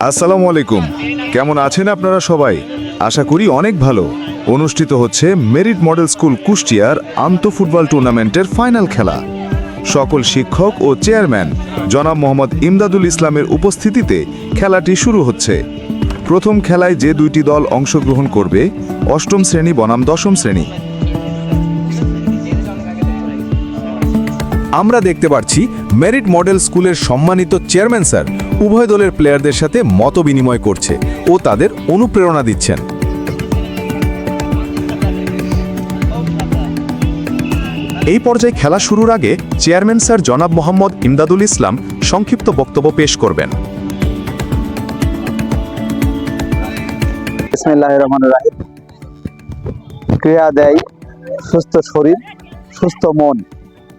আসসালামু আলাইকুম। কেমন আছেন আপনারা সবাই? আশা করি অনেক ভালো। অনুষ্ঠিত হচ্ছে মেরিট মডেল স্কুল কুষ্টিয়ার ফুটবল টুর্নামেন্টের ফাইনাল খেলা। সকল শিক্ষক ও চেয়ারম্যান জনাব মোহাম্মদ ইমদাদুল ইসলামের উপস্থিতিতে খেলাটি শুরু হচ্ছে। প্রথম খেলায় যে দুইটি দল অংশগ্রহণ করবে, অষ্টম শ্রেণী বনাম দশম শ্রেণী। আমরা দেখতে পাচ্ছি মেরিট মডেল স্কুলের সম্মানিত চেয়ারম্যান স্যার উভয় দলের প্লেয়ারদের সাথে মত বিনিময় করছে ও তাদের অনুপ্রেরণা দিচ্ছেন। এই পর্যায়ে খেলা শুরুর আগে চেয়ারম্যান স্যার জনাব মোহাম্মদ ইমদাদুল ইসলাম সংক্ষিপ্ত বক্তব্য পেশ করবেন। বিসমিল্লাহির রহমানির রহিম। ক্রিয়া দেয় সুস্থ শরীর, সুস্থ মন,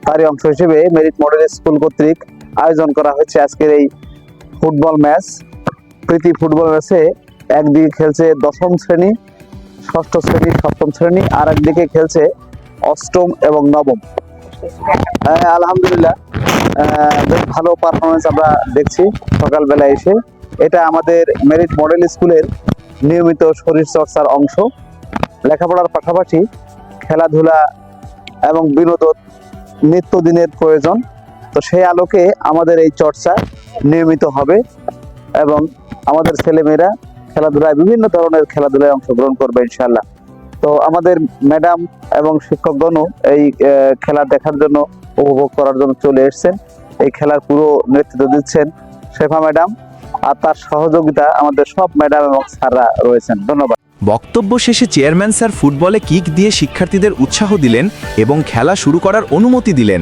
তারই অংশ হিসেবে মেরিট মডেল স্কুল কর্তৃক আয়োজন করা হয়েছে আজকের এই ফুটবল ম্যাচ। প্রীতি ফুটবল ম্যাচে একদিকে খেলছে দশম শ্রেণী, ষষ্ঠ শ্রেণী, সপ্তম শ্রেণী, আর একদিকে খেলছে অষ্টম এবং নবম। আলহামদুলিল্লাহ বেশ ভালো পারফরমেন্স আমরা দেখছি সকালবেলা এসে। এটা আমাদের মেরিট মডেল স্কুলের নিয়মিত শরীর চর্চার অংশ। লেখাপড়ার পাশাপাশি খেলাধুলা এবং বিনোদন নিত্যদিনের প্রয়োজন। তো সেই আলোকে আমাদের এই চর্চা নিয়মিত হবে এবং আমাদের ছেলেমেয়েরা খেলাধুলায় বিভিন্ন ধরনের খেলাধুলায় অংশগ্রহণ করবে ইনশাআল্লাহ। তো আমাদের ম্যাডাম এবং শিক্ষকগণও এই খেলা দেখার জন্য, উপভোগ করার জন্য চলে এসেছেন। এই খেলার পুরো নেতৃত্ব দিচ্ছেন শেফা ম্যাডাম, আর তার সহযোগিতা আমাদের সব ম্যাডাম এবং স্যাররা রয়েছেন। ধন্যবাদ। বক্তব্য শেষে চেয়ারম্যান স্যার ফুটবলে কিক দিয়ে শিক্ষার্থীদের উৎসাহ দিলেন এবং খেলা শুরু করার অনুমতি দিলেন।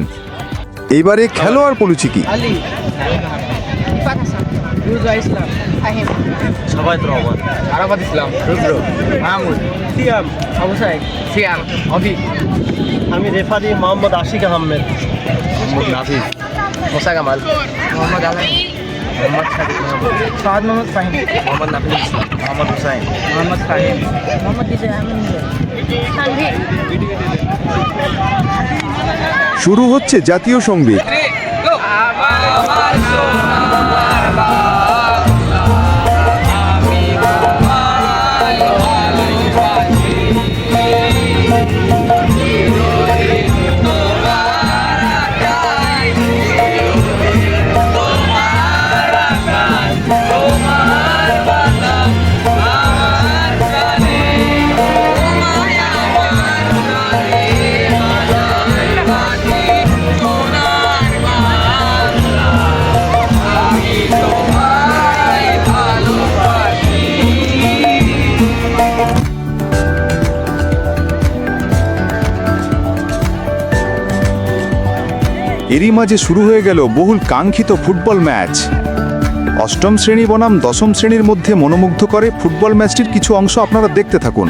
এবারে খেলোয়াড় পরিচয় কি? আরাফাত ইসলাম, রুদ্র, মাহমুদ, সিয়াম, আবু সাইদ, সিয়াম, অভি। আমি রেফারি মোহাম্মদ আশিক আহমেদ, মোহাম্মদ নাফিস, মোসা কামাল, মোহাম্মদ আলম, মোহাম্মদ সাদিক মাহমুদ, ফাহাদ মোহাম্মদ ফাহিম, মোহাম্মদ নাফিস ইসলাম, মোহাম্মদ হুসাইন, মোহাম্মদ ফাহিম, মোহাম্মদ বিজয় আহমেদ, তানভীর। শুরু হচ্ছে জাতীয় সঙ্গীত। এরই মাঝে শুরু হয়ে গেল বহুল কাঙ্ক্ষিত ফুটবল ম্যাচ। অষ্টম শ্রেণী বনাম দশম শ্রেণীর মধ্যে মনোমুগ্ধ করে ফুটবল ম্যাচটির কিছু অংশ আপনারা দেখতে থাকুন।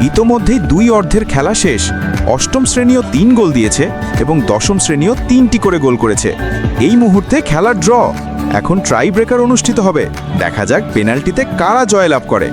ইতোমধ্যেই 2 অর্ধের খেলা শেষ। অষ্টম শ্রেণীও 3 গোল দিয়েছে এবং দশম শ্রেণীও 3টি করে গোল করেছে। এই মুহূর্তে খেলার ড্র। এখন ট্রাই ব্রেকার অনুষ্ঠিত হবে। দেখা যাক পেনাল্টিতে কারা জয়লাভ করে।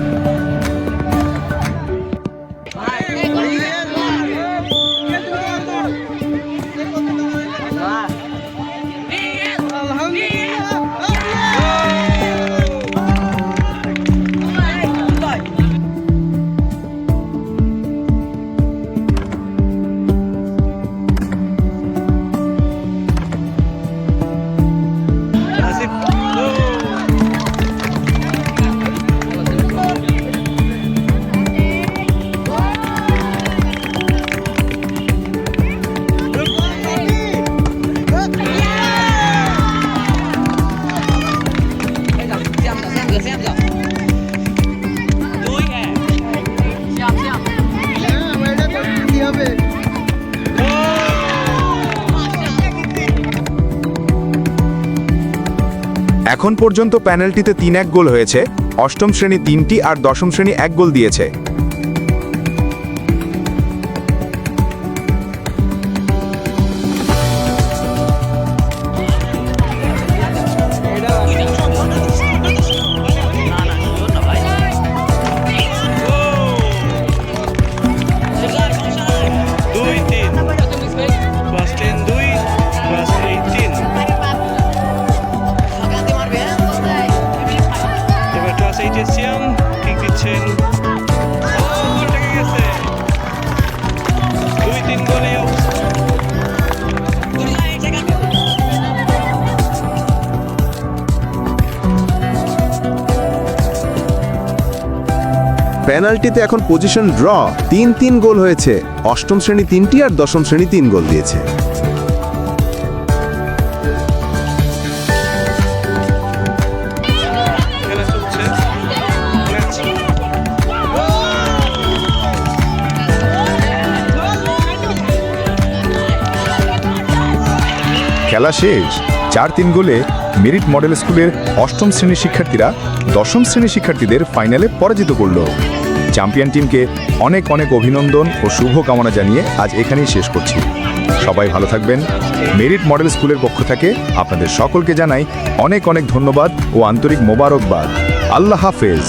এখন পর্যন্ত পেনাল্টিতে 3-1 গোল হয়েছে। অষ্টম শ্রেণী 3টি আর দশম শ্রেণী 1 গোল দিয়েছে। পেনাল্টিতে এখন পজিশন ড্র। 3-3 গোল হয়েছে। অষ্টম শ্রেণী 3টি আর দশম শ্রেণী 3 গোল দিয়েছে। খেলা শেষ। 4-3 গোলে মেরিট মডেল স্কুলের অষ্টম শ্রেণীর শিক্ষার্থীরা দশম শ্রেণীর শিক্ষার্থীদের ফাইনালে পরাজিত করল। চ্যাম্পিয়ন টিমকে অনেক অনেক অভিনন্দন ও শুভকামনা জানিয়ে আজ এখানেই শেষ করছি। সবাই ভালো থাকবেন। মেরিট মডেল স্কুলের পক্ষ থেকে আপনাদের সকলকে জানাই অনেক অনেক ধন্যবাদ ও আন্তরিক মোবারকবাদ। আল্লাহ হাফেজ।